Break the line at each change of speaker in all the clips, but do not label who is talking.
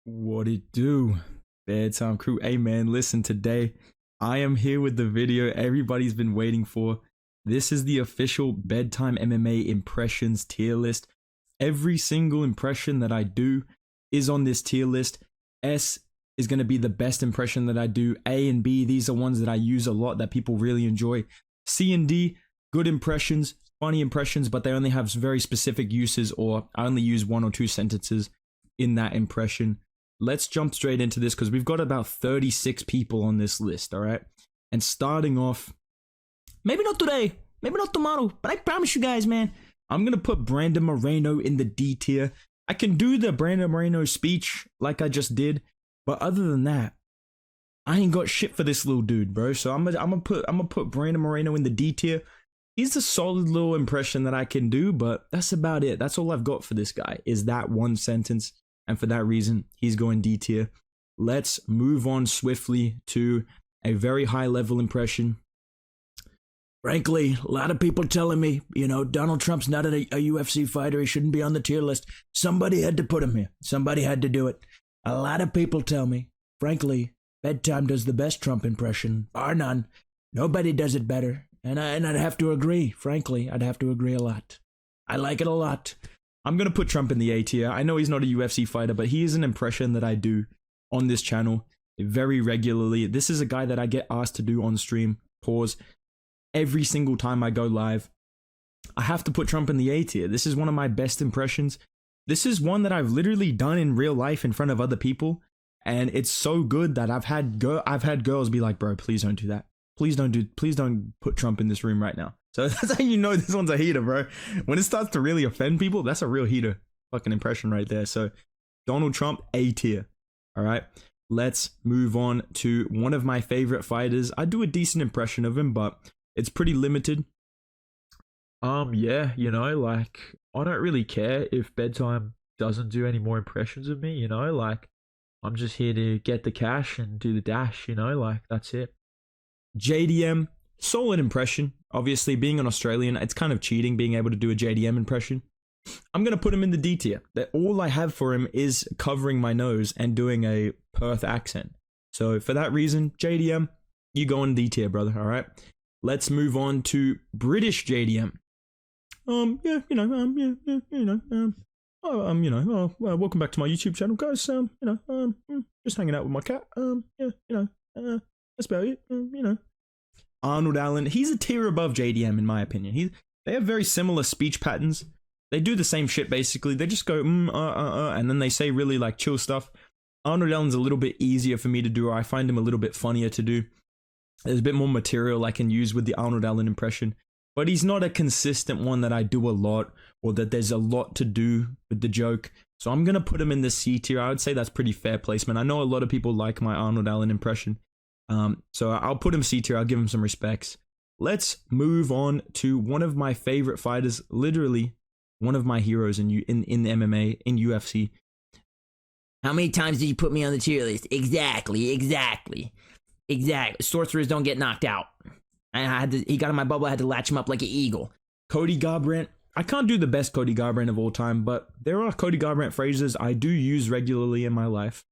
What it do? Bedtime crew. Hey man, listen, today I am here with the video everybody's been waiting for. This is the official Bedtime MMA impressions tier list. Every single impression that I do is on this tier list. S is going to be the best impression that I do. A and B, these are ones that I use a lot that people really enjoy. C and D, good impressions, funny impressions, but they only have very specific uses, or I only use one or two sentences in that impression. Let's jump straight into this because we've got about 36 people on this list, all right? And starting off, maybe not today, maybe not tomorrow, but I promise you guys, man, I'm going to put Brandon Moreno in the D tier. I can do the Brandon Moreno speech like I just did, but other than that, I ain't got shit for this little dude, bro. So I'm gonna put Brandon Moreno in the D tier. He's a solid little impression that I can do, but that's about it. That's all I've got for this guy, is that one sentence. And for that reason, he's going D tier. Let's move on swiftly to a very high level impression. Frankly, a lot of people telling me, Donald Trump's not a UFC fighter. He shouldn't be on the tier list. Somebody had to put him here. Somebody had to do it. A lot of people tell me, frankly, Bedtime does the best Trump impression, bar none. Nobody does it better. And I'd have to agree. Frankly, I'd have to agree a lot. I like it a lot. I'm going to put Trump in the A tier. I know he's not a UFC fighter, but he is an impression that I do on this channel very regularly. This is a guy that I get asked to do on stream, pause, every single time I go live. I have to put Trump in the A tier. This is one of my best impressions. This is one that I've literally done in real life in front of other people. And it's so good that I've had girls be like, bro, please don't do that. Please don't put Trump in this room right now. So that's how you know this one's a heater, bro. When it starts to really offend people, that's a real heater fucking impression right there. So Donald Trump, A tier. All right, let's move on to one of my favorite fighters. I do a decent impression of him, but it's pretty limited. Yeah, like, I don't really care if Bedtime doesn't do any more impressions of me, like, I'm just here to get the cash and do the dash, like, that's it. JDM, solid impression. Obviously, being an Australian, it's kind of cheating being able to do a JDM impression. I'm going to put him in the D tier. That all I have for him is covering my nose and doing a Perth accent. So for that reason, JDM, you go in D tier, brother, all right? Let's move on to British JDM. Welcome back to my YouTube channel, guys. Just hanging out with my cat. That's about it. Arnold Allen, he's a tier above JDM in my opinion. They have very similar speech patterns. They do the same shit basically. They just go and then they say really like chill stuff. Arnold Allen's a little bit easier for me to do, or I find him a little bit funnier to do. There's a bit more material I can use with the Arnold Allen impression, but he's not a consistent one that I do a lot, or that there's a lot to do with the joke. So I'm gonna put him in the C tier. I would say that's pretty fair placement. I know a lot of people like my Arnold Allen impression. So I'll put him C tier. I'll give him some respects. Let's move on to one of my favorite fighters, literally one of my heroes in MMA, in UFC.
How many times did you put me on the tier list? Exactly. Sorcerers don't get knocked out. He got in my bubble. I had to latch him up like an eagle.
Cody Garbrandt. I can't do the best Cody Garbrandt of all time, but there are Cody Garbrandt phrases I do use regularly in my life.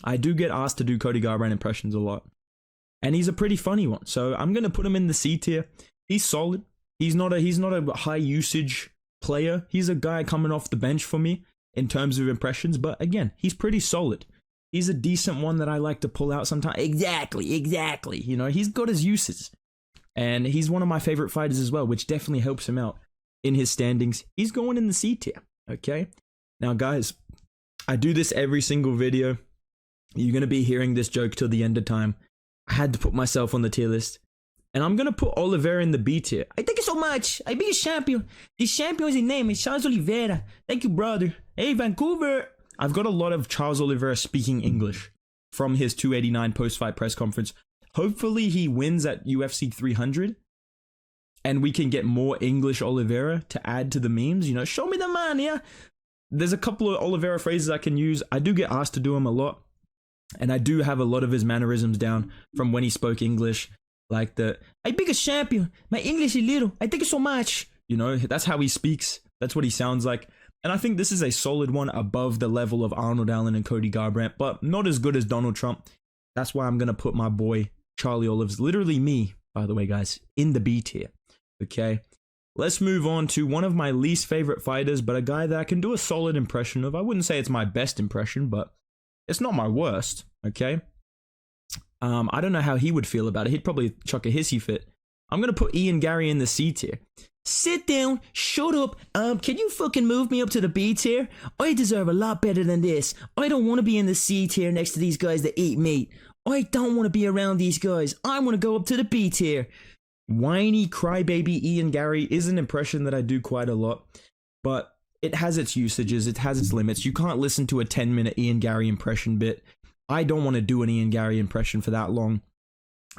I do get asked to do Cody Garbrandt impressions a lot. And he's a pretty funny one. So I'm going to put him in the C tier. He's solid. He's not a high usage player. He's a guy coming off the bench for me in terms of impressions. But again, he's pretty solid. He's a decent one that I like to pull out sometimes. Exactly. He's got his uses. And he's one of my favorite fighters as well, which definitely helps him out in his standings. He's going in the C tier. Okay. Now, guys, I do this every single video. You're going to be hearing this joke till the end of time. I had to put myself on the tier list. And I'm going to put Oliveira in the B tier.
I thank you so much. I be a champion. The champion's name is Charles Oliveira. Thank you, brother. Hey, Vancouver.
I've got a lot of Charles Oliveira speaking English from his 289 post-fight press conference. Hopefully he wins at UFC 300. And we can get more English Oliveira to add to the memes. Show me the man, yeah? There's a couple of Oliveira phrases I can use. I do get asked to do them a lot. And I do have a lot of his mannerisms down from when he spoke English. Like I big a champion. My English is little. I thank you so much. That's how he speaks. That's what he sounds like. And I think this is a solid one above the level of Arnold Allen and Cody Garbrandt, but not as good as Donald Trump. That's why I'm going to put my boy Charlie Olives, literally me, by the way, guys, in the B tier. Okay, let's move on to one of my least favorite fighters, but a guy that I can do a solid impression of. I wouldn't say it's my best impression, but it's not my worst. Okay, I don't know how he would feel about it. He'd probably chuck a hissy fit. I'm going to put Ian Gary in the C tier. Sit down, shut up. Can you fucking move me up to the B tier? I deserve a lot better than this. I don't want to be in the C tier next to these guys that eat meat. I don't want to be around these guys. I want to go up to the B tier. Whiny crybaby Ian Gary is an impression that I do quite a lot, but it has its usages, it has its limits. You can't listen to a 10-minute Ian Gary impression bit. I don't want to do an Ian Gary impression for that long.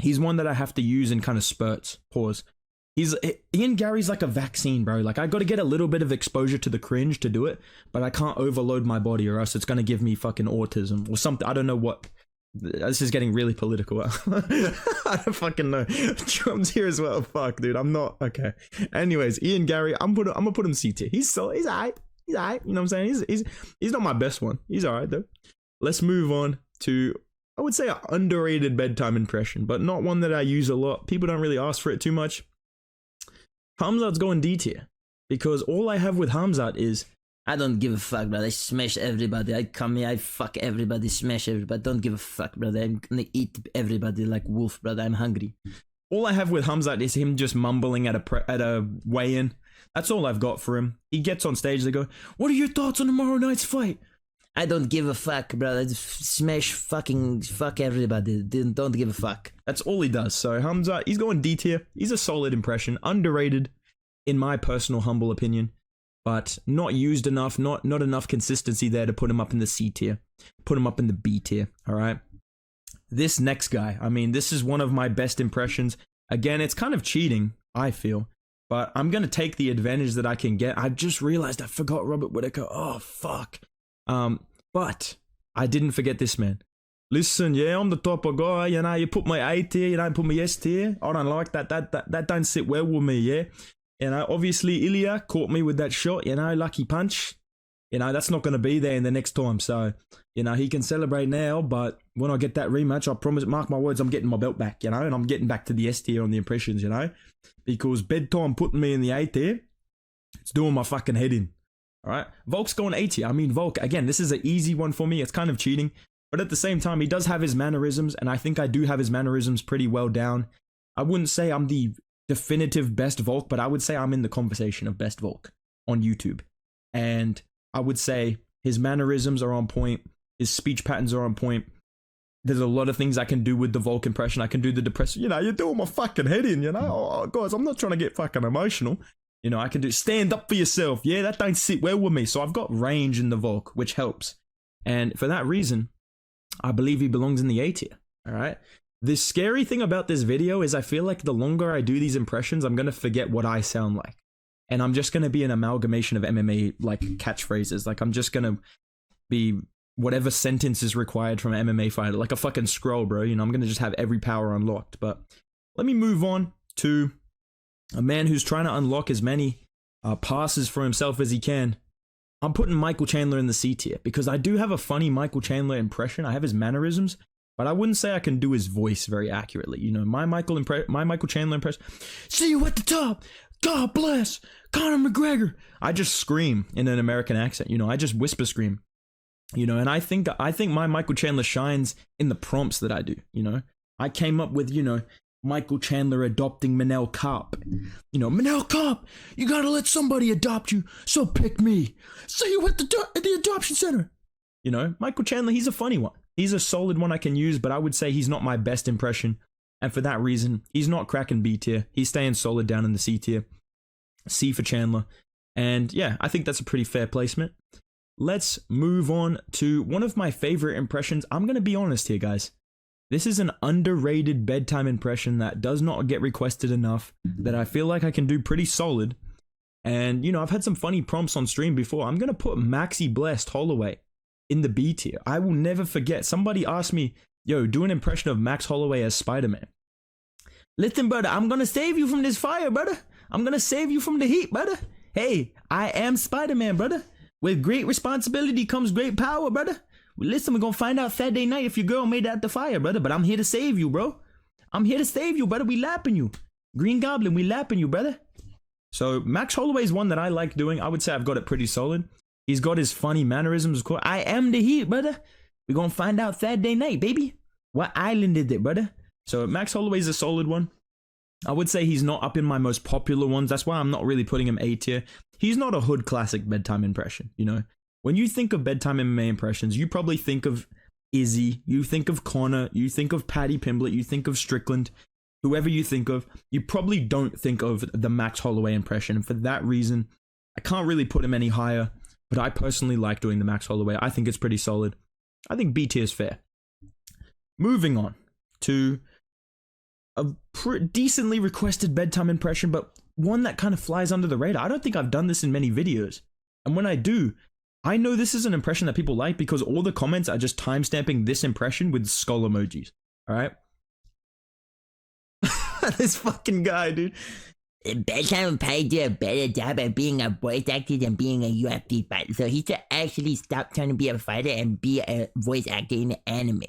He's one that I have to use in kind of spurts. Pause. Ian Gary's like a vaccine, bro. Like, I got to get a little bit of exposure to the cringe to do it, but I can't overload my body or else it's going to give me fucking autism or something. I don't know what. This is getting really political. I don't fucking know. Trump's here as well. Fuck, dude. I'm not. Okay. Anyways, Ian Gary, I'm gonna put him C tier. He's alright. He's alright. You know what I'm saying? He's not my best one. He's alright though. Let's move on to, I would say, an underrated bedtime impression, but not one that I use a lot. People don't really ask for it too much. Hamzat's going D tier because all I have with Hamzat is, I don't give a fuck, brother. I smash everybody. I come here, I fuck everybody, smash everybody. Don't give a fuck, brother. I'm gonna eat everybody like wolf, brother. I'm hungry. All I have with Hamzat is him just mumbling at a weigh-in. That's all I've got for him. He gets on stage, they go, "What are your thoughts on tomorrow night's fight?" I don't give a fuck, brother. Smash fuck everybody. Don't give a fuck. That's all he does. So Hamzat, he's going D tier. He's a solid impression. Underrated, in my personal humble opinion. But not used enough, not enough consistency there to put him up in the C tier. Put him up in the B tier, all right? This next guy, I mean, this is one of my best impressions. Again, it's kind of cheating, I feel. But I'm going to take the advantage that I can get. I just realized I forgot Robert Whittaker. Oh, fuck. But I didn't forget this man. Listen, yeah, I'm the type of guy, you know, you put my A tier, you don't put my S tier. I don't like that. That don't sit well with me, yeah? You know, obviously Ilya caught me with that shot, you know, lucky punch. You know, that's not going to be there in the next time. So, you know, he can celebrate now, but when I get that rematch, I promise, mark my words, I'm getting my belt back, you know, and I'm getting back to the S tier on the impressions, you know, because bedtime putting me in the A tier, it's doing my fucking head in. All right. Volk's going A tier. I mean, Volk, again, this is an easy one for me. It's kind of cheating, but at the same time, he does have his mannerisms, and I think I do have his mannerisms pretty well down. I wouldn't say I'm the definitive best Volk, but I would say I'm in the conversation of best Volk on YouTube. And I would say his mannerisms are on point. His speech patterns are on point. There's a lot of things I can do with the Volk impression. I can do the depression. You know, you're doing my fucking head in, you know? Oh, guys, I'm not trying to get fucking emotional. You know, I can do stand up for yourself. Yeah, that don't sit well with me. So I've got range in the Volk, which helps. And for that reason, I believe he belongs in the A tier. All right. The scary thing about this video is I feel like the longer I do these impressions, I'm going to forget what I sound like. And I'm just going to be an amalgamation of MMA like catchphrases. Like I'm just going to be whatever sentence is required from an MMA fighter, like a fucking scroll, bro. You know, I'm going to just have every power unlocked. But let me move on to a man who's trying to unlock as many passes for himself as he can. I'm putting Michael Chandler in the C tier because I do have a funny Michael Chandler impression. I have his mannerisms, but I wouldn't say I can do his voice very accurately. You know, my Michael Chandler impression. See you at the top. God bless Conor McGregor. I just scream in an American accent. You know, I just whisper scream. You know, and I think my Michael Chandler shines in the prompts that I do. You know, I came up with, you know, Michael Chandler adopting Manel Karp. You know, Manel Karp, you gotta let somebody adopt you, so pick me. See you at the adoption center. You know, Michael Chandler, he's a funny one. He's a solid one I can use, but I would say he's not my best impression. And for that reason, he's not cracking B tier. He's staying solid down in the C tier. C for Chandler. And yeah, I think that's a pretty fair placement. Let's move on to one of my favorite impressions. I'm going to be honest here, guys. This is an underrated bedtime impression that does not get requested enough, that I feel like I can do pretty solid. And, you know, I've had some funny prompts on stream before. I'm going to put Maxi Blessed Holloway in the B tier. I will never forget. Somebody asked me, yo, do an impression of Max Holloway as Spider-Man. Listen, brother, I'm going to save you from this fire, brother. I'm going to save you from the heat, brother. Hey, I am Spider-Man, brother.
With great responsibility comes great power, brother. Listen, we're gonna find out Saturday night if your girl made it out the fire, brother. But I'm here to save you, bro. I'm here to save you, brother. We lapping you. Green Goblin, we lapping you, brother. So Max Holloway is one that I like doing. I would say I've got it pretty solid. He's got his funny mannerisms. I am the heat, brother. We're gonna find out Saturday night, baby. What island is it, brother? So Max Holloway's a solid one. I would say he's not up in my most popular ones. That's why I'm not really putting him A tier. He's not a hood classic bedtime impression, you know? When you think of bedtime MMA impressions, you probably think of Izzy, you think of Connor, you think of Paddy Pimblett, you think of Strickland, whoever you think of, you probably don't think of the Max Holloway impression. And for that reason, I can't really put him any higher, but I personally like doing the Max Holloway. I think it's pretty solid. I think B tier is fair. Moving on to a decently requested bedtime impression, but one that kind of flies under the radar. I don't think I've done this in many videos. And when I do, I know this is an impression that people like because all the comments are just timestamping this impression with skull emojis. All right? This fucking guy, dude.
Bedtime probably do a better job at being a voice actor than being a UFC fighter. So he should actually stop trying to be a fighter and be a voice actor in the anime.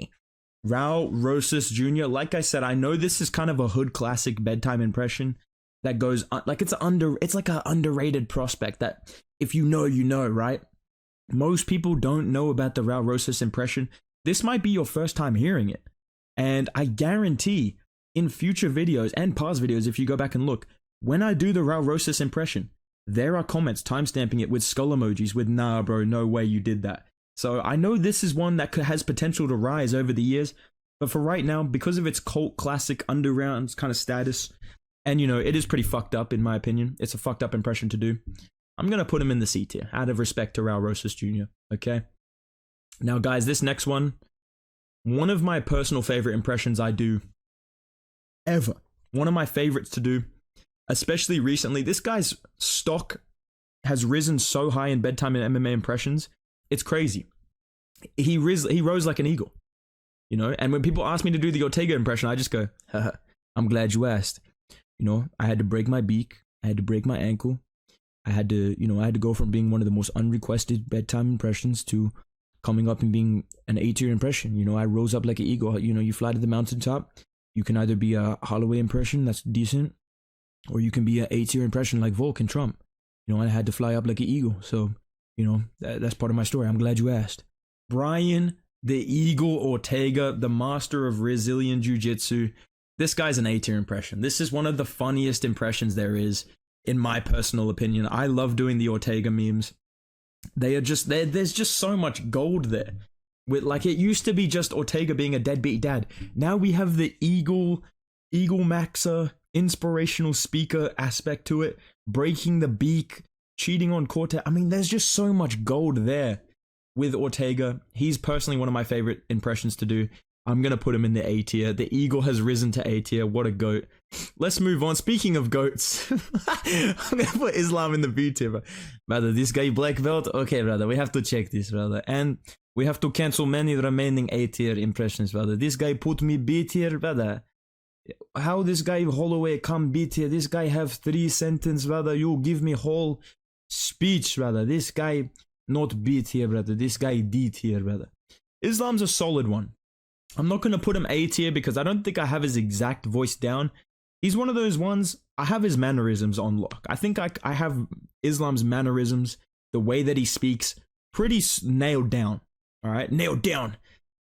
Raul Rosas Jr. Like I said, I know this is kind of a hood classic bedtime impression that goes like it's like an underrated prospect that if you know, you know, right? Most people don't know about the Raul Rosas impression. This might be your first time hearing it. And I guarantee in future videos and past videos, if you go back and look, when I do the Raul Rosas impression, there are comments timestamping it with skull emojis with nah bro, no way you did that. So I know this is one that has potential to rise over the years, but for right now, because of its cult classic underground kind of status, and you know, it is pretty fucked up in my opinion. It's a fucked up impression to do. I'm going to put him in the C tier out of respect to Raul Rosas Jr. Okay. Now guys, this next one of my personal favorite impressions I do ever. One of my favorites to do, especially recently. This guy's stock has risen so high in bedtime and MMA impressions. It's crazy. He rose like an eagle, you know? And when people ask me to do the Ortega impression, I just go, haha, I'm glad you asked. You know, I had to break my beak. I had to break my ankle. I had to go from being one of the most unrequested bedtime impressions to coming up and being an A-tier impression. You know, I rose up like an eagle. You know, you fly to the mountaintop. You can either be a Holloway impression that's decent, or you can be an A-tier impression like Volk and Trump. You know, I had to fly up like an eagle. So, you know, that's part of my story. I'm glad you asked. Brian the Eagle Ortega, the master of Brazilian Jiu-Jitsu. This guy's an A-tier impression. This is one of the funniest impressions there is, in my personal opinion. I love doing the Ortega memes. There's just so much gold there. With like, it used to be just Ortega being a deadbeat dad. Now we have the Eagle Maxer, inspirational speaker aspect to it, breaking the beak, cheating on Cortez. I mean, there's just so much gold there with Ortega. He's personally one of my favorite impressions to do. I'm going to put him in the A tier. The Eagle has risen to A tier. What a goat. Let's move on. Speaking of goats, I'm going to put Islam in the B tier. Brother, this guy black belt? Okay, brother, we have to check this, brother. And we have to cancel many remaining A tier impressions, brother. This guy put me B tier, brother. How this guy Holloway come B tier? This guy have 3 sentences, brother. You give me whole speech, brother. This guy not B tier, brother. This guy D tier, brother. Islam's a solid one. I'm not going to put him A tier because I don't think I have his exact voice down. He's one of those ones, I have his mannerisms on lock. I think I have Islam's mannerisms, the way that he speaks, pretty nailed down. All right, nailed down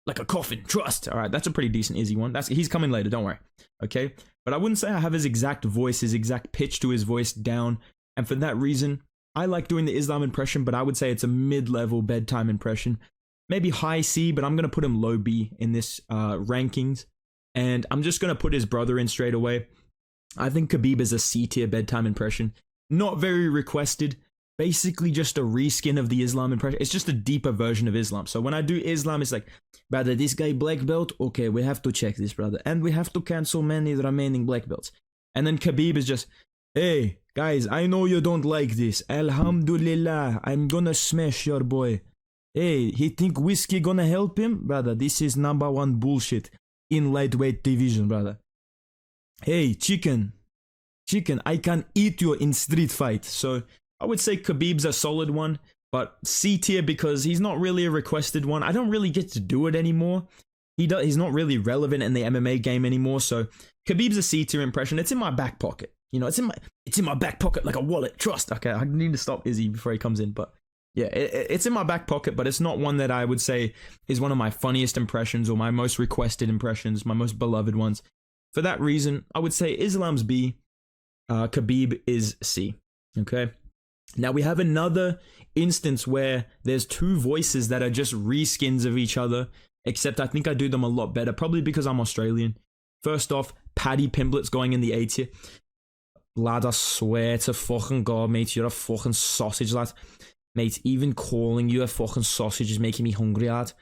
like a coffin. Trust. All right, that's a pretty decent Izzy one. He's coming later, don't worry. Okay, but I wouldn't say I have his exact voice, his exact pitch to his voice down. And for that reason, I like doing the Islam impression, but I would say it's a mid-level bedtime impression. Maybe high C, but I'm going to put him low B in this rankings. And I'm just going to put his brother in straight away. I think Khabib is a C tier bedtime impression. Not very requested. Basically just a reskin of the Islam impression. It's just a deeper version of Islam. So when I do Islam, it's like, brother, this guy black belt? Okay, we have to check this, brother. And we have to cancel many remaining black belts. And then Khabib is just, hey, guys, I know you don't like this. Alhamdulillah, I'm gonna smash your boy. Hey, he think whiskey gonna help him? Brother, this is #1 bullshit in lightweight division, brother. Hey, chicken, I can eat you in street fight. So I would say Khabib's a solid one, But C tier because he's not really a requested one. I don't really get to do it anymore. He's not really relevant in the MMA game anymore. So Khabib's a C tier impression. It's in my back pocket. You know, it's in my back pocket like a wallet. Trust. Okay, I need to stop Izzy before he comes in. But yeah, it's in my back pocket, but it's not one that I would say is one of my funniest impressions or my most requested impressions, my most beloved ones. For that reason, I would say Islam's B, Khabib is C. Okay. Now we have another instance where there's two voices that are just reskins of each other, except I think I do them a lot better, probably because I'm Australian. First off, Paddy Pimblett's going in the A tier. Lad, I swear to fucking God, mate, you're a fucking sausage, lad. Mate, even calling you a fucking sausage is making me hungry, lad.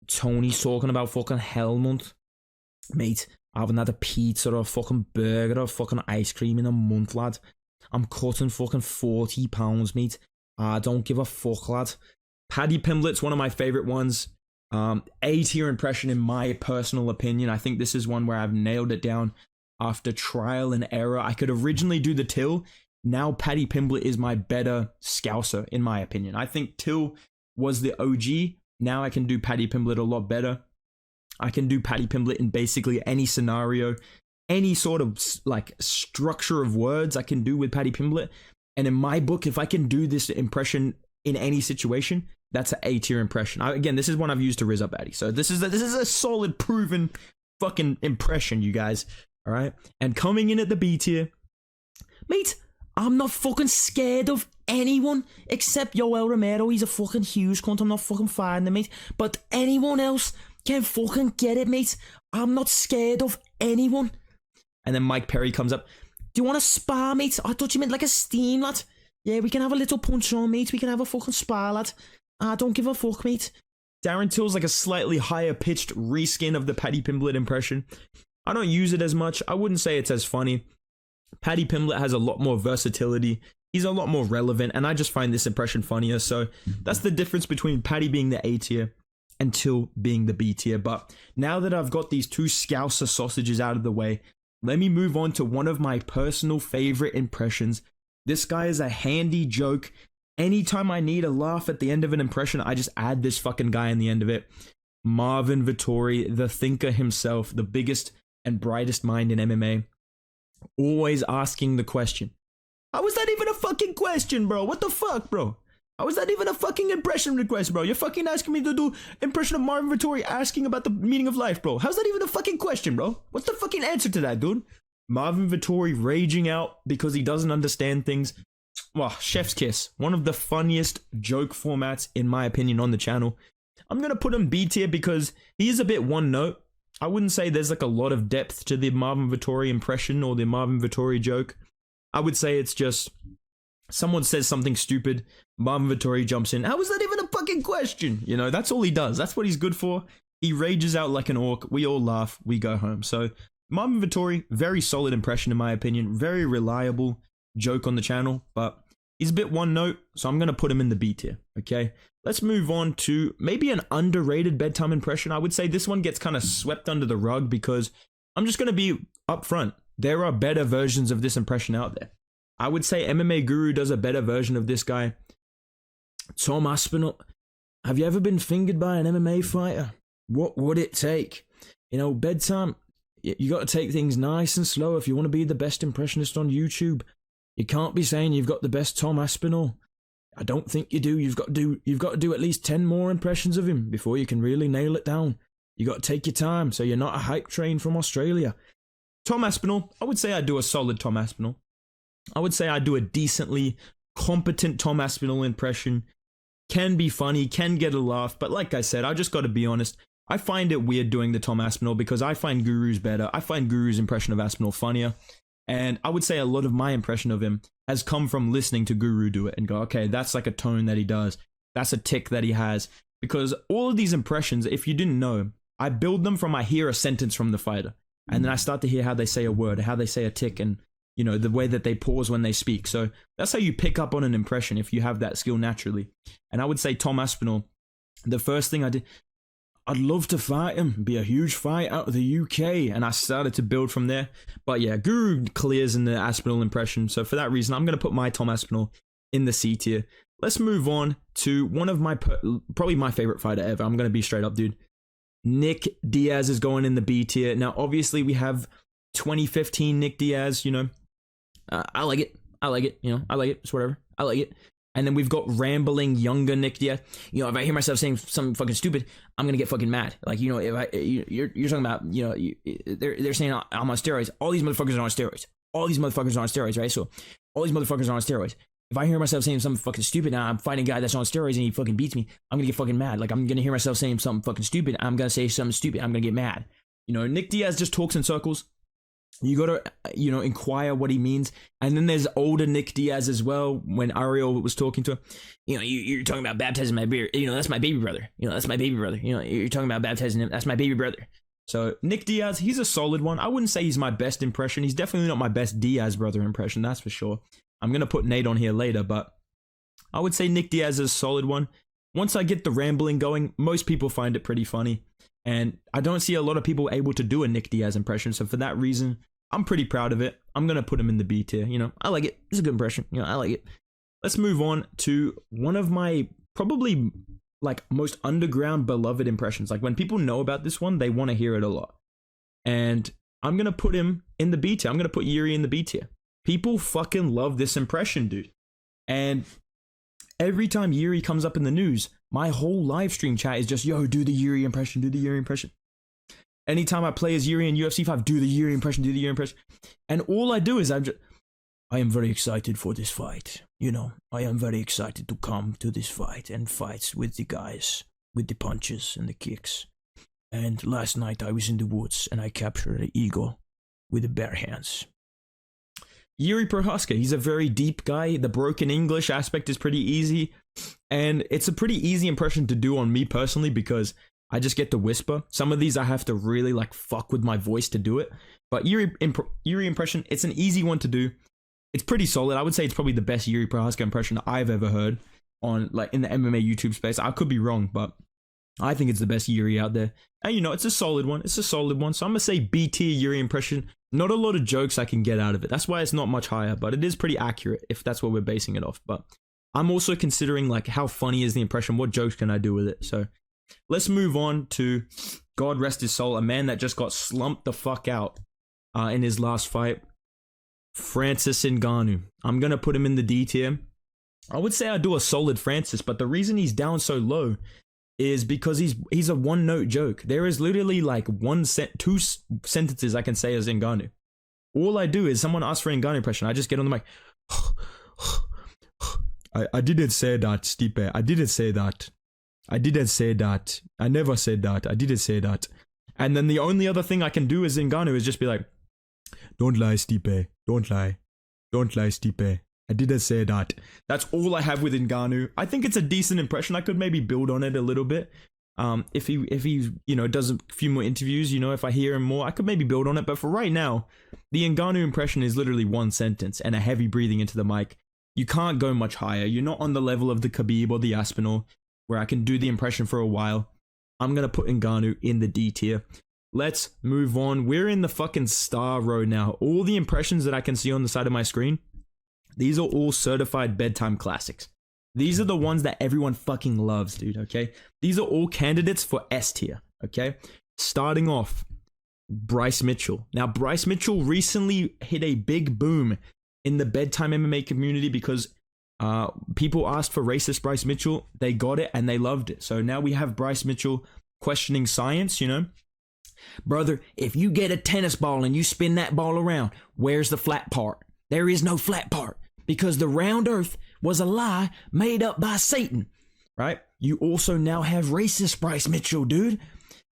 Tony's talking about fucking hell month. Mate, I haven't had a pizza or a fucking burger or a fucking ice cream in a month, lad. I'm cutting fucking 40 pounds, mate. I don't give a fuck, lad. Paddy Pimblett's one of my favourite ones. A tier impression in my personal opinion. I think this is one where I've nailed it down after trial and error. I could originally do the Till. Now Paddy Pimblett is my better Scouser, in my opinion. I think Till was the OG. Now I can do Paddy Pimblett a lot better. I can do Paddy Pimblett in basically any scenario, any sort of like structure of words I can do with Paddy Pimblett. And in my book, if I can do this impression in any situation, that's an A tier impression. Again, this is one I've used to Riz up Addy. So this is a solid, proven fucking impression, you guys. All right. And coming in at the B tier, mate, I'm not fucking scared of anyone except Yoel Romero. He's a fucking huge cunt. I'm not fucking fighting him, mate. But anyone else can fucking get it, mate. I'm not scared of anyone. And then Mike Perry comes up. Do you want to spar, mate? I thought you meant like a steam, lad. Yeah, we can have a little punch on, mate. We can have a fucking spar, lad. I don't give a fuck, mate. Darren Till's like a slightly higher pitched reskin of the Paddy Pimblett impression. I don't use it as much. I wouldn't say it's as funny. Paddy Pimblett has a lot more versatility. He's a lot more relevant, and I just find this impression funnier. So that's the difference between Paddy being the A tier and Till being the B tier. But now that I've got these two Scouser sausages out of the way, let me move on to one of my personal favorite impressions. This guy is a handy joke. Anytime I need a laugh at the end of an impression, I just add this fucking guy in the end of it. Marvin Vettori, the thinker himself, the biggest and brightest mind in MMA. Always asking the question. How was that even a fucking question, bro? What the fuck, bro? How is that even a fucking impression request, bro? You're fucking asking me to do impression of Marvin Vettori asking about the meaning of life, bro. How's that even a fucking question, bro? What's the fucking answer to that, dude? Marvin Vettori raging out because he doesn't understand things. Well, chef's kiss. One of the funniest joke formats, in my opinion, on the channel. I'm going to put him B tier because he is a bit one note. I wouldn't say there's like a lot of depth to the Marvin Vettori impression or the Marvin Vettori joke. I would say it's just someone says something stupid, Marvin Vettori jumps in. How is that even a fucking question? You know, that's all he does. That's what he's good for. He rages out like an orc. We all laugh. We go home. So Marvin Vettori, very solid impression in my opinion. Very reliable joke on the channel, but he's a bit one note, so I'm going to put him in the B tier, okay? Let's move on to maybe an underrated bedtime impression. I would say this one gets kind of swept under the rug because I'm just going to be upfront. There are better versions of this impression out there. I would say MMA Guru does a better version of this guy. Tom Aspinall, have you ever been fingered by an MMA fighter? What would it take? You know, bedtime, you got to take things nice and slow if you want to be the best impressionist on YouTube. You can't be saying you've got the best Tom Aspinall. I don't think you do. You've got to do at least 10 more impressions of him before you can really nail it down. You got to take your time so you're not a hype train from Australia. Tom Aspinall, I would say I do a solid Tom Aspinall. I would say I do a decently competent Tom Aspinall impression. Can be funny, can get a laugh, but like I said, I just got to be honest. I find it weird doing the Tom Aspinall because I find Guru's better. I find Guru's impression of Aspinall funnier. And I would say a lot of my impression of him has come from listening to Guru do it and go, okay, that's like a tone that he does. That's a tick that he has. Because all of these impressions, if you didn't know, I build them from I hear a sentence from the fighter. And then I start to hear how they say a word, how they say a tick, and, you know, the way that they pause when they speak. So that's how you pick up on an impression if you have that skill naturally. And I would say Tom Aspinall, the first thing I did, I'd love to fight him, be a huge fight out of the UK. And I started to build from there. But yeah, Guru clears in the Aspinall impression. So for that reason, I'm going to put my Tom Aspinall in the C tier. let's move on to one of my probably my favorite fighter ever. I'm gonna be straight up, dude. Nick Diaz is going in the B tier. Now, obviously, we have 2015 Nick Diaz. You know, I like it. I like it. You know, I like it. It's whatever. I like it. And then we've got rambling younger Nick Diaz. You know, if I hear myself saying something fucking stupid, I'm gonna get fucking mad. Like, you know, if you're talking about, you know, they're saying I'm on steroids. All these motherfuckers are on steroids. All these motherfuckers are on steroids, right? So all these motherfuckers are on steroids. If I hear myself saying something fucking stupid, now I'm fighting a guy that's on steroids and he fucking beats me, I'm gonna get fucking mad. Like, I'm gonna hear myself saying something fucking stupid, I'm gonna say something stupid, I'm gonna get mad. You know, Nick Diaz just talks in circles. You gotta, you know, inquire what he means. And then there's older Nick Diaz as well. When Ariel was talking to him, you know, you're talking about baptizing my beard. You know, that's my baby brother. You know, that's my baby brother. You know, you're talking about baptizing him. That's my baby brother. So Nick Diaz, he's a solid one. I wouldn't say he's my best impression. He's definitely not my best Diaz brother impression. That's for sure. I'm gonna put Nate on here later, but I would say Nick Diaz is a solid one. Once I get the rambling going, most people find it pretty funny. And I don't see a lot of people able to do a Nick Diaz impression. So for that reason, I'm pretty proud of it. I'm going to put him in the B tier. You know, I like it. It's a good impression. You know, I like it. Let's move on to one of my probably like most underground beloved impressions. Like when people know about this one, they want to hear it a lot. And I'm going to put him in the B tier. I'm going to put Yuri in the B tier. People fucking love this impression, dude. And every time Yuri comes up in the news, my whole live stream chat is just, yo, do the Yuri impression, do the Yuri impression. Anytime I play as Yuri in UFC 5, do the Yuri impression, do the Yuri impression. And all I do is I am very excited for this fight. You know, I am very excited to come to this fight and fight with the guys, with the punches and the kicks. And last night I was in the woods and I captured an eagle with the bare hands. Yuri Prohaska, he's a very deep guy. The broken English aspect is pretty easy. And it's a pretty easy impression to do on me personally because I just get to whisper. Some of these I have to really like fuck with my voice to do it. But Yuri impression, it's an easy one to do. It's pretty solid. I would say it's probably the best Yuri Prohaska impression I've ever heard on like in the MMA YouTube space. I could be wrong, but I think it's the best Yuri out there. And you know, it's a solid one. It's a solid one. So I'm going to say B tier Yuri impression. Not a lot of jokes I can get out of it. That's why it's not much higher, but it is pretty accurate if that's what we're basing it off. But I'm also considering like how funny is the impression? What jokes can I do with it? So let's move on to, God rest his soul, a man that just got slumped the fuck out in his last fight, Francis Ngannou. I'm going to put him in the D tier. I would say I do a solid Francis, but the reason he's down so low is because he's a one-note joke. There is literally like two sentences I can say as Ngannou. All I do is someone asks for an Ngannou impression, I just get on the mic. I didn't say that, Stipe. I didn't say that. I didn't say that. I never said that. I didn't say that. And then the only other thing I can do as Ngannou is just be like, don't lie, Stipe. Don't lie. Don't lie, Stipe. I didn't say that. That's all I have with Ngannou. I think it's a decent impression. I could maybe build on it a little bit. If he you know does a few more interviews, you know, if I hear him more, I could maybe build on it. But for right now, the Ngannou impression is literally one sentence and a heavy breathing into the mic. You can't go much higher. You're not on the level of the Khabib or the Aspinall, where I can do the impression for a while. I'm gonna put Ngannou in the D tier. Let's move on. We're in the fucking star row now. All the impressions that I can see on the side of my screen, these are all certified bedtime classics. These are the ones that everyone fucking loves, dude, okay? These are all candidates for S tier, okay? Starting off, Bryce Mitchell. Now, Bryce Mitchell recently hit a big boom in the bedtime MMA community because people asked for racist Bryce Mitchell. They got it and they loved it. So now we have Bryce Mitchell questioning science, you know? Brother, if you get a tennis ball and you spin that ball around, where's the flat part? There is no flat part because the round earth was a lie made up by Satan, right? You also now have racist Bryce Mitchell, dude.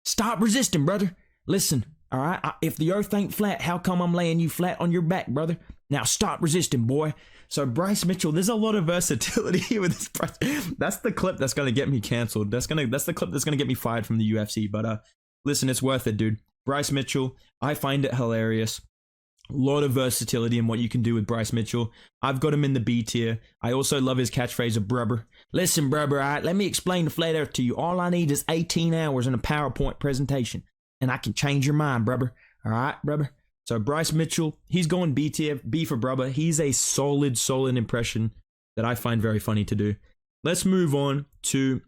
Stop resisting, brother. Listen, all right? If the earth ain't flat, how come I'm laying you flat on your back, brother? Now stop resisting, boy. So Bryce Mitchell, there's a lot of versatility with this Bryce. That's the clip that's going to get me canceled. That's the clip that's going to get me fired from the UFC. But listen, it's worth it, dude. Bryce Mitchell, I find it hilarious. A lot of versatility in what you can do with Bryce Mitchell. I've got him in the B tier. I also love his catchphrase of brubber. Listen, brubber, all right, let me explain the flat earth to you. All I need is 18 hours in a PowerPoint presentation, and I can change your mind, brubber. All right, brubber? So Bryce Mitchell, he's going B tier, B for brubber. He's a solid impression that I find very funny to do. let's move on to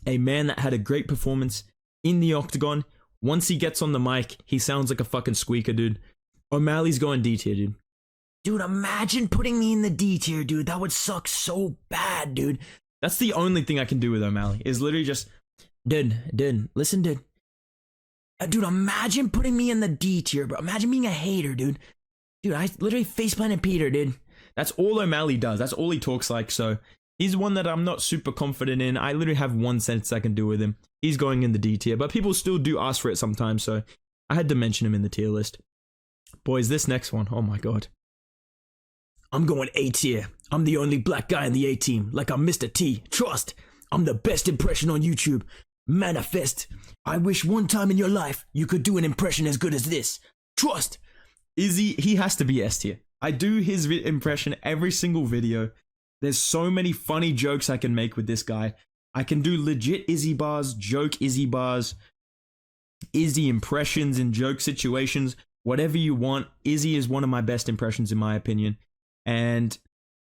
a man that had a great performance in the octagon. Once he gets on the mic, he sounds like a fucking squeaker, dude. O'Malley's going D tier, dude.
Dude, imagine putting me in the D tier, dude. That would suck so bad, dude.
That's the only thing I can do with O'Malley, is literally just,
Dude, listen, dude. Dude, imagine putting me in the D tier, bro. Imagine being a hater, dude. Dude, I literally faceplanted Peter, dude.
that's all O'Malley does. That's all he talks like, so he's one that I'm not super confident in. I literally have one sentence I can do with him. He's going in the D tier, but people still do ask for it sometimes, so I had to mention him in the tier list. Boys, this next one, oh my god.
I'm going A tier. I'm the only black guy in the A team, like I'm Mr. T. Trust. I'm the best impression on YouTube. Manifest. I wish one time in your life you could do an impression as good as this. Trust.
Izzy, he has to be S tier. I do his impression every single video. There's so many funny jokes I can make with this guy. I can do legit Izzy bars, joke Izzy bars, Izzy impressions in joke situations, whatever you want. Izzy is one of my best impressions in my opinion. And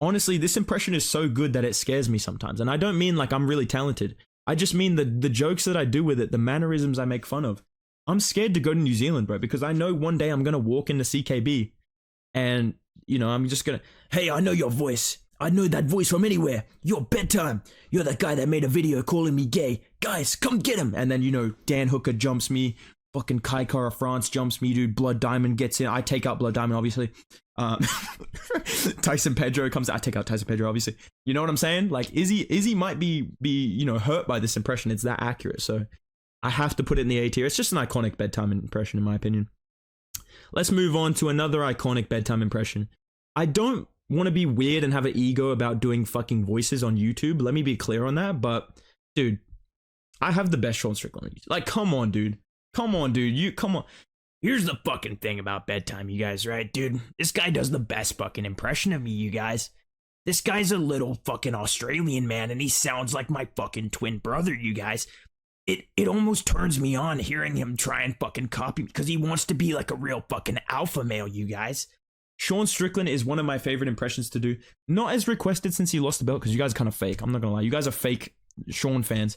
honestly, this impression is so good that it scares me sometimes. And I don't mean like I'm really talented. I just mean the jokes that I do with it, the mannerisms I make fun of. I'm scared to go to New Zealand, bro, because I know one day I'm going to walk into CKB and, you know, I'm just going to,
hey, I know your voice. I know that voice from anywhere. You're Bedtime. You're that guy that made a video calling me gay. Guys, come get him.
And then, you know, Dan Hooker jumps me. Fucking Kai Kara France jumps me, dude. Blood Diamond gets in. I take out Blood Diamond, obviously. Tyson Pedro comes out. I take out Tyson Pedro, obviously. You know what I'm saying? Like, Izzy might be you know, hurt by this impression. It's that accurate. So I have to put it in the A tier. It's just an iconic bedtime impression, in my opinion. Let's move on to another iconic bedtime impression. I don't want to be weird and have an ego about doing fucking voices on YouTube. Let me be clear on that. But, dude, I have the best Sean Strickland on YouTube. Like, come on, dude. Come on, dude. Come on.
Here's the fucking thing about bedtime, you guys, right? Dude, this guy does the best fucking impression of me, you guys. This guy's a little fucking Australian man, and he sounds like my fucking twin brother, you guys. It almost turns me on hearing him try and fucking copy me, because he wants to be like a real fucking alpha male, you guys.
Sean Strickland is one of my favorite impressions to do. Not as requested since he lost the belt, because you guys are kind of fake. I'm not gonna lie. You guys are fake Sean fans.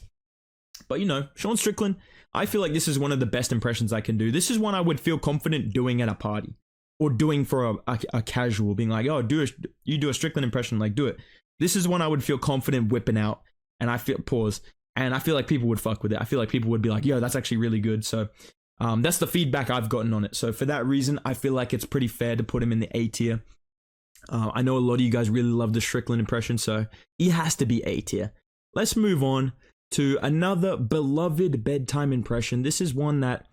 But, you know, Sean Strickland, I feel like this is one of the best impressions I can do. This is one I would feel confident doing at a party. Or doing for a casual, being like, oh, you do a Strickland impression, like, do it. This is one I would feel confident whipping out. And I feel, pause. And I feel like people would fuck with it. I feel like people would be like, yo, that's actually really good. So that's the feedback I've gotten on it. So for that reason, I feel like it's pretty fair to put him in the A tier. I know a lot of you guys really love the Strickland impression, so he has to be A tier. Let's move on to another beloved bedtime impression. This is one that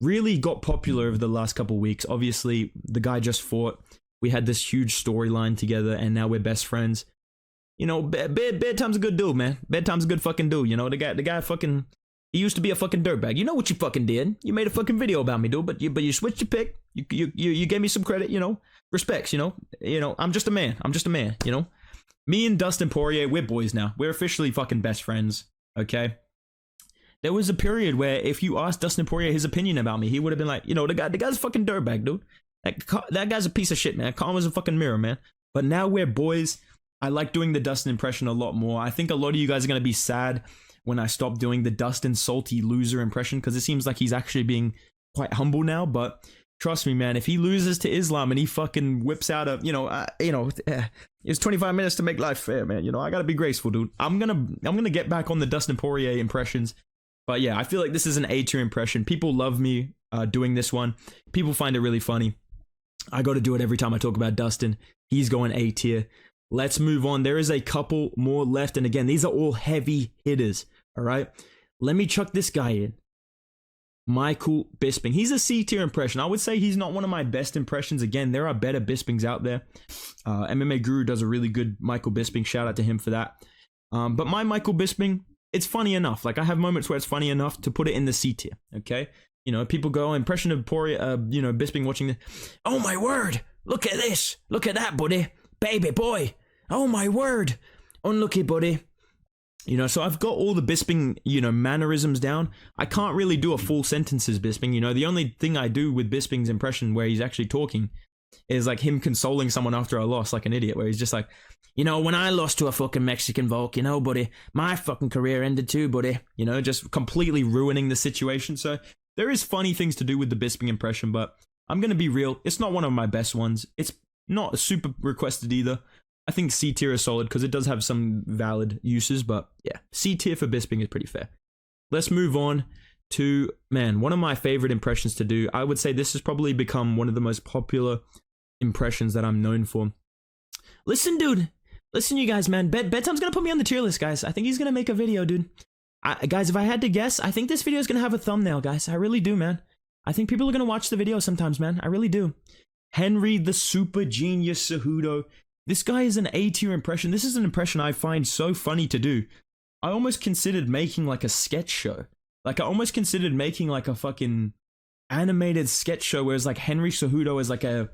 really got popular over the last couple of weeks. Obviously, the guy just fought. We had this huge storyline together, and now we're best friends. You know, bedtime's a good dude, man. Bedtime's a good fucking dude. You know, the guy fucking, he used to be a fucking dirtbag. You know what you fucking did? You made a fucking video about me, dude. But you switched your pick. You gave me some credit. You know, respects. You know, I'm just a man. You know, me and Dustin Poirier, we're boys now. We're officially fucking best friends. Okay. There was a period where if you asked Dustin Poirier his opinion about me, he would have been like, you know, the guy's a fucking dirtbag, dude. That guy's a piece of shit, man. Karma's a fucking mirror, man. But now we're boys. I like doing the Dustin impression a lot more. I think a lot of you guys are going to be sad when I stop doing the Dustin salty loser impression, because it seems like he's actually being quite humble now. But trust me, man, if he loses to Islam and he fucking whips out it's 25 minutes to make life fair, man. You know, I got to be graceful, dude. I'm going to get back on the Dustin Poirier impressions. But yeah, I feel like this is an A tier impression. People love me doing this one. People find it really funny. I got to do it every time I talk about Dustin. He's going A tier. Let's move on. There is a couple more left. And again, these are all heavy hitters. All right. Let me chuck this guy in. Michael Bisping. He's a C tier impression. I would say he's not one of my best impressions. Again, there are better Bispings out there. MMA Guru does a really good Michael Bisping. Shout out to him for that. But my Michael Bisping, it's funny enough. Like, I have moments where it's funny enough to put it in the C tier. Okay. You know, people go, impression of Poirier, Bisping watching this. Oh my word. Look at this. Look at that, buddy. Baby boy. Oh my word. Unlucky, buddy. You know, so I've got all the Bisping, mannerisms down. I can't really do a full sentences Bisping. You know, the only thing I do with Bisping's impression where he's actually talking is like him consoling someone after a loss, like an idiot, where he's just like, you know, when I lost to a fucking Mexican Volk, you know, buddy, my fucking career ended too, buddy. You know, just completely ruining the situation. So there is funny things to do with the Bisping impression, but I'm going to be real. It's not one of my best ones. It's not super requested either. I think C tier is solid because it does have some valid uses, but yeah, C tier for Bisping is pretty fair. Let's move on to, man, one of my favorite impressions to do. I would say this has probably become one of the most popular impressions that I'm known for. Listen, dude. Listen, you guys, man. Bedtime's gonna put me on the tier list, guys. I think he's gonna make a video, dude. Guys, if I had to guess, I think this video is gonna have a thumbnail, guys. I really do, man. I think people are gonna watch the video sometimes, man. I really do. Henry the Super Genius Cejudo. This guy is an A tier impression. This is an impression I find so funny to do. I almost considered making like a sketch show. Like, I almost considered making like a fucking animated sketch show where it's like Henry Cejudo is like a,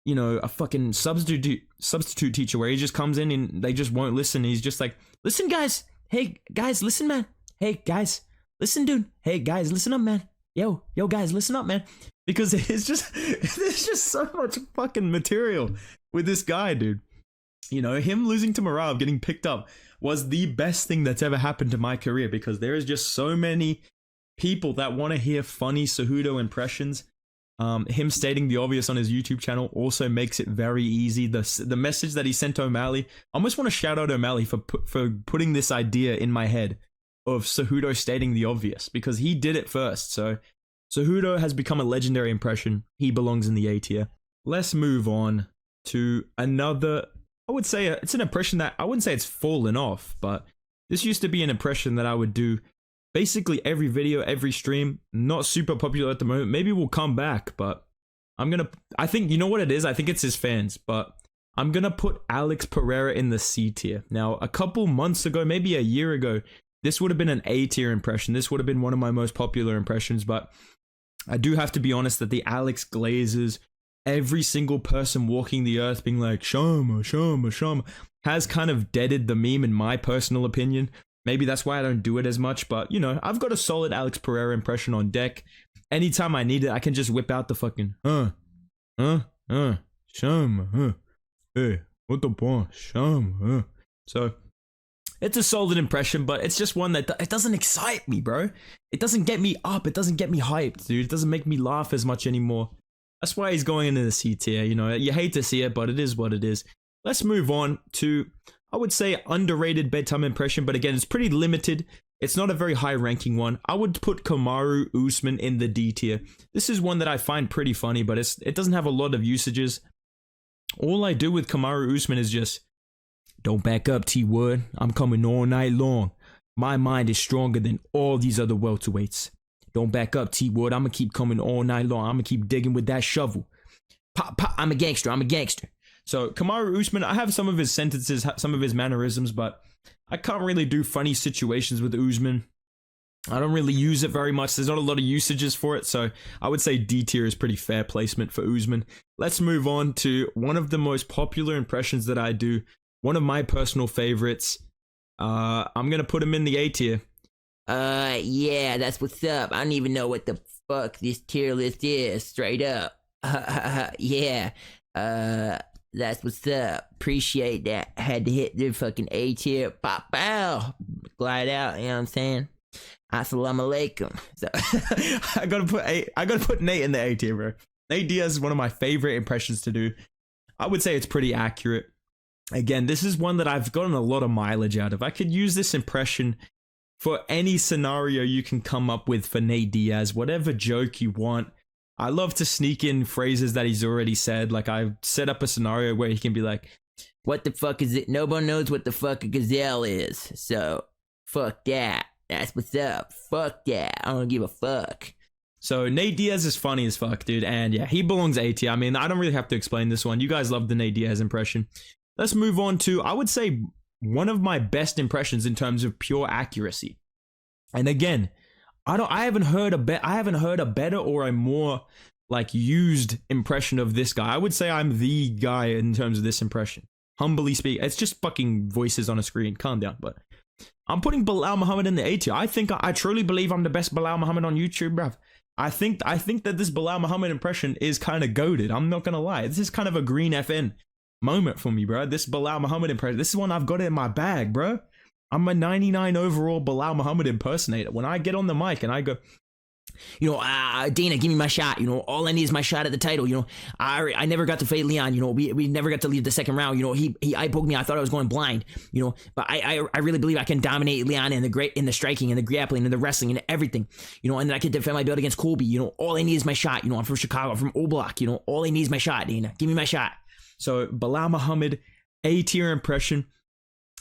you know, a fucking substitute teacher where he just comes in and they just won't listen. He's just like, listen, guys. Hey, guys, listen, man. Hey, guys, listen, dude. Hey, guys, listen up, man. Yo, guys, listen up, man. Because it's just, there's just so much fucking material with this guy, dude. You know, him losing to Marav, getting picked up, was the best thing that's ever happened to my career because there is just so many people that want to hear funny Cejudo impressions. Him stating the obvious on his YouTube channel also makes it very easy. The message that he sent to O'Malley, I almost want to shout out O'Malley for putting this idea in my head of Cejudo stating the obvious because he did it first. So Cejudo has become a legendary impression. He belongs in the A tier. Let's move on to another. I would say it's an impression that I wouldn't say it's fallen off, but this used to be an impression that I would do basically every video, every stream. Not super popular at the moment. Maybe we'll come back, but I think, you know what it is? I think it's his fans, but I'm gonna put Alex Pereira in the C tier. Now, a couple months ago, maybe a year ago, this would have been an A tier impression. This would have been one of my most popular impressions, but I do have to be honest that the Alex Glazers, every single person walking the earth being like, Shama, Shama, Shama, has kind of deaded the meme in my personal opinion. Maybe that's why I don't do it as much, but, you know, I've got a solid Alex Pereira impression on deck. Anytime I need it, I can just whip out the fucking, Shama, hey, what the point, Shama, So, it's a solid impression, but it's just one that it doesn't excite me, bro. It doesn't get me up. It doesn't get me hyped, dude. It doesn't make me laugh as much anymore. That's why he's going into the C tier. You know, you hate to see it, but it is what it is. Let's move on to, I would say, underrated bedtime impression, but again, it's pretty limited. It's not a very high-ranking one. I would put Kamaru Usman in the D tier. This is one that I find pretty funny, but it doesn't have a lot of usages. All I do with Kamaru Usman is just, don't back up, T-Wood. I'm coming all night long. My mind is stronger than all these other welterweights. Don't back up, T-Wood. I'm going to keep coming all night long. I'm going to keep digging with that shovel. Pop, pop. I'm a gangster. I'm a gangster. So, Kamaru Usman, I have some of his sentences, some of his mannerisms, but I can't really do funny situations with Usman. I don't really use it very much. There's not a lot of usages for it, so I would say D tier is pretty fair placement for Usman. Let's move on to one of the most popular impressions that I do. One of my personal favorites. I'm going to put him in the A tier.
Yeah, that's what's up. I don't even know what the fuck this tier list is, straight up. Yeah, that's what's up. Appreciate that. Had to hit the fucking A tier. Pop, pow. Glide out, you know what I'm saying? Assalamu alaikum. So
I gotta put Nate in the A tier, bro. Nate Diaz is one of my favorite impressions to do. I would say it's pretty accurate. Again, this is one that I've gotten a lot of mileage out of. I could use this impression for any scenario you can come up with for Nate Diaz, whatever joke you want. I love to sneak in phrases that he's already said. Like, I've set up a scenario where he can be like,
what the fuck is it? Nobody knows what the fuck a gazelle is. So, fuck that. That's what's up. Fuck that. I don't give a fuck.
So, Nate Diaz is funny as fuck, dude. And yeah, he belongs A tier. I mean, I don't really have to explain this one. You guys love the Nate Diaz impression. Let's move on to, I would say, one of my best impressions in terms of pure accuracy. And again, I haven't heard a better or a more like used impression of this guy. I would say I'm the guy in terms of this impression. Humbly speaking, it's just fucking voices on a screen. Calm down, but I'm putting Bilal Muhammad in the A tier. I truly believe I'm the best Bilal Muhammad on YouTube, bruv. I think that this Bilal Muhammad impression is kind of goated. I'm not gonna lie. This is kind of a green FN moment for me, bro. This Bilal Muhammad impression. This is one I've got in my bag, bro. I'm a 99 overall Bilal Muhammad impersonator. When I get on the mic and I go,
Dana, give me my shot. All I need is my shot at the title. I never got to fight Leon. We never got to leave the second round. He eye poked me. I thought I was going blind. But I really believe I can dominate Leon in the striking and the grappling and the wrestling and everything. And then I can defend my belt against Colby. All I need is my shot. I'm from Chicago. I'm from O Block. All I need is my shot, Dana. Give me my shot.
So Bilal Muhammad, A tier impression.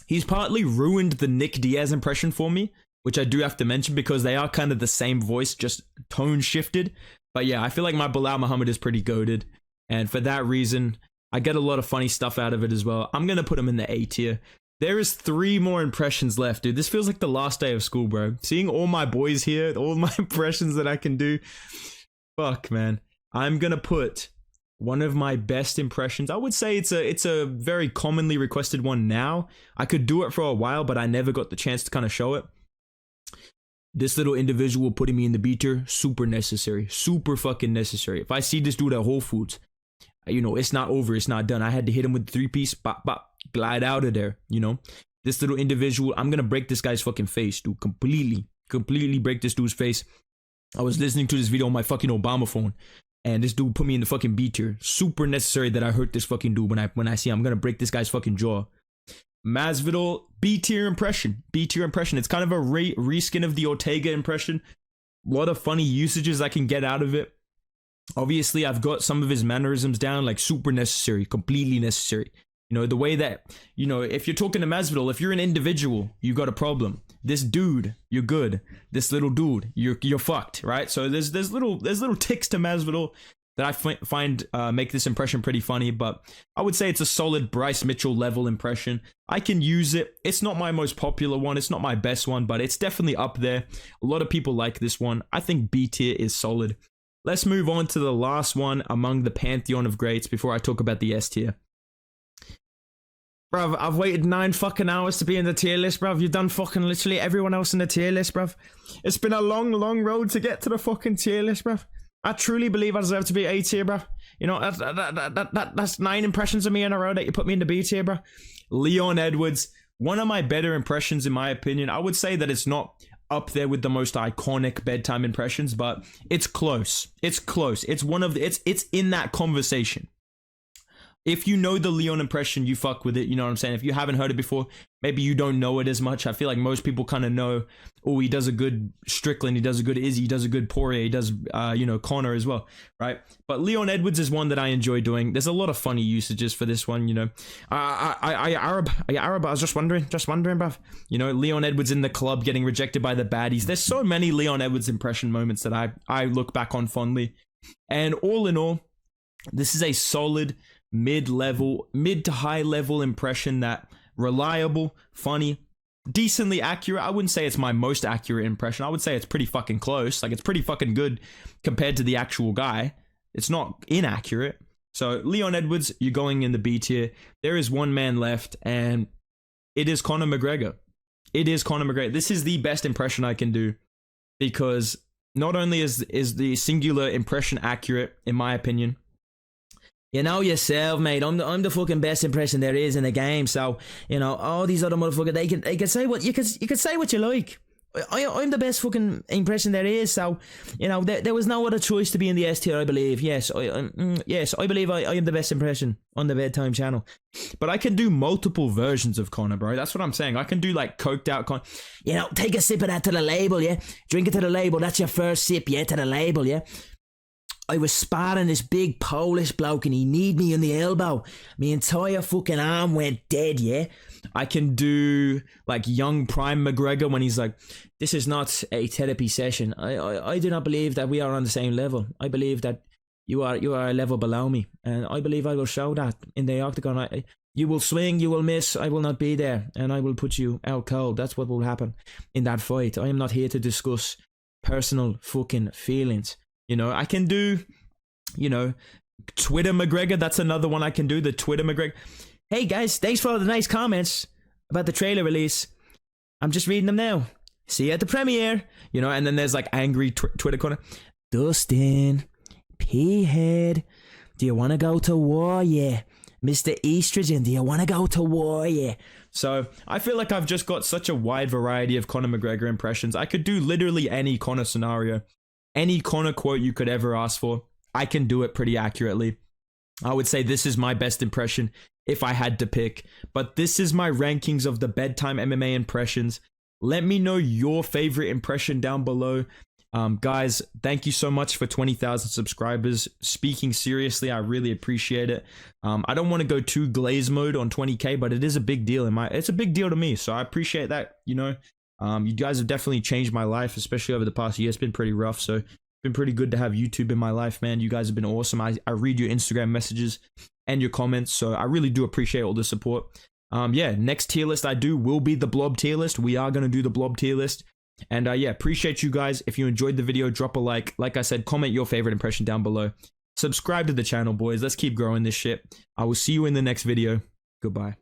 He's partly ruined the Nick Diaz impression for me, which I do have to mention because they are kind of the same voice, just tone shifted. But yeah, I feel like my Bilal Muhammad is pretty goated. And for that reason, I get a lot of funny stuff out of it as well. I'm going to put him in the A tier. There is 3 more impressions left, dude. This feels like the last day of school, bro. Seeing all my boys here, all my impressions that I can do. Fuck, man. I'm going to put one of my best impressions. I would say it's a very commonly requested one now. I could do it for a while, but I never got the chance to kind of show it. This little individual putting me in the beater, super necessary. Super fucking necessary. If I see this dude at Whole Foods, it's not over, it's not done. I had to hit him with the 3-piece, bop, bop, glide out of there, This little individual, I'm gonna break this guy's fucking face, dude. Completely break this dude's face. I was listening to this video on my fucking Obama phone, and this dude put me in the fucking beater. Super necessary that I hurt this fucking dude when I see him. I'm gonna break this guy's fucking jaw. Masvidal, B tier impression. It's kind of a reskin of the Ortega impression. A lot of funny usages I can get out of it. Obviously, I've got some of his mannerisms down, like super necessary, completely necessary. The way that, if you're talking to Masvidal, if you're an individual, you got a problem. This dude, you're good. This little dude, you're fucked, right? So there's little ticks to Masvidal that I find make this impression pretty funny, but I would say it's a solid Bryce Mitchell level impression. I can use it. It's not my most popular one. It's not my best one, but it's definitely up there. A lot of people like this one. I think B tier is solid. Let's move on to the last one among the pantheon of greats before I talk about the S tier. Bruv, I've waited 9 fucking hours to be in the tier list, bruv. You've done fucking literally everyone else in the tier list, bruv. It's been a long, long road to get to the fucking tier list, bruv. I truly believe I deserve to be A tier, bruv. That's 9 impressions of me in a row that you put me in the B tier, bruv. Leon Edwards, one of my better impressions in my opinion. I would say that it's not up there with the most iconic bedtime impressions, but it's close. It's close. It's one of the, it's in that conversation. If you know the Leon impression, you fuck with it. You know what I'm saying? If you haven't heard it before, maybe you don't know it as much. I feel like most people kind of know, oh, he does a good Strickland, he does a good Izzy, he does a good Poirier, he does, Conor as well, right? But Leon Edwards is one that I enjoy doing. There's a lot of funny usages for this one, Arab, I was just wondering, bruv. Leon Edwards in the club getting rejected by the baddies. There's so many Leon Edwards impression moments that I look back on fondly. And all in all, this is a solid mid to high level impression that reliable, funny, decently accurate. I wouldn't say it's my most accurate impression. I would say it's pretty fucking close. Like, it's pretty fucking good compared to the actual guy. It's not inaccurate. So Leon Edwards, you're going in the B tier. There is one man left, and it is Conor McGregor. This is the best impression I can do, because not only is the singular impression accurate, in my opinion, you know yourself, mate. I'm the fucking best impression there is in the game. So, all these other motherfuckers, they can say what you can say what you like. I'm the best fucking impression there is. So, there was no other choice to be in the S tier, I believe. Yes, I believe I am the best impression on the Bedtime channel. But I can do multiple versions of Conor, bro. That's what I'm saying. I can do like coked out Conor.
Take a sip of that to the label, yeah. Drink it to the label. That's your first sip, yeah, to the label, yeah. I was sparring this big Polish bloke and he kneed me in the elbow. My entire fucking arm went dead, yeah?
I can do like young prime McGregor when he's like, this is not a therapy session. I do not believe that we are on the same level. I believe that you are a level below me. And I believe I will show that in the octagon. You will swing, you will miss, I will not be there. And I will put you out cold. That's what will happen in that fight. I am not here to discuss personal fucking feelings. I can do, Twitter McGregor. That's another one I can do, the Twitter McGregor. Hey guys, thanks for all the nice comments about the trailer release. I'm just reading them now. See you at the premiere. And then there's like angry Twitter corner.
Dustin, P-head, do you want to go to war? Yeah. Mr. Estrogen, do you want to go to war? Yeah.
So I feel like I've just got such a wide variety of Conor McGregor impressions. I could do literally any Conor scenario, any Conor quote you could ever ask for. I can do it pretty accurately. I would say this is my best impression if I had to pick. But this is my rankings of the Bedtime MMA impressions. Let me know your favorite impression down below. Guys, thank you so much for 20,000 subscribers. Speaking seriously, I really appreciate it. I don't want to go too glaze mode on 20k, but it is a big deal it's a big deal to me, so I appreciate that. You know, you guys have definitely changed my life, especially over the past year. It's been pretty rough, so it's been pretty good to have YouTube in my life, man. You guys have been awesome. I read your Instagram messages and your comments, so I really do appreciate all the support. Yeah, next tier list I do will be the Blob tier list. We are going to do the Blob tier list. And yeah, appreciate you guys. If you enjoyed the video, drop a like. Like I said, comment your favorite impression down below. Subscribe to the channel, boys. Let's keep growing this shit. I will see you in the next video. Goodbye.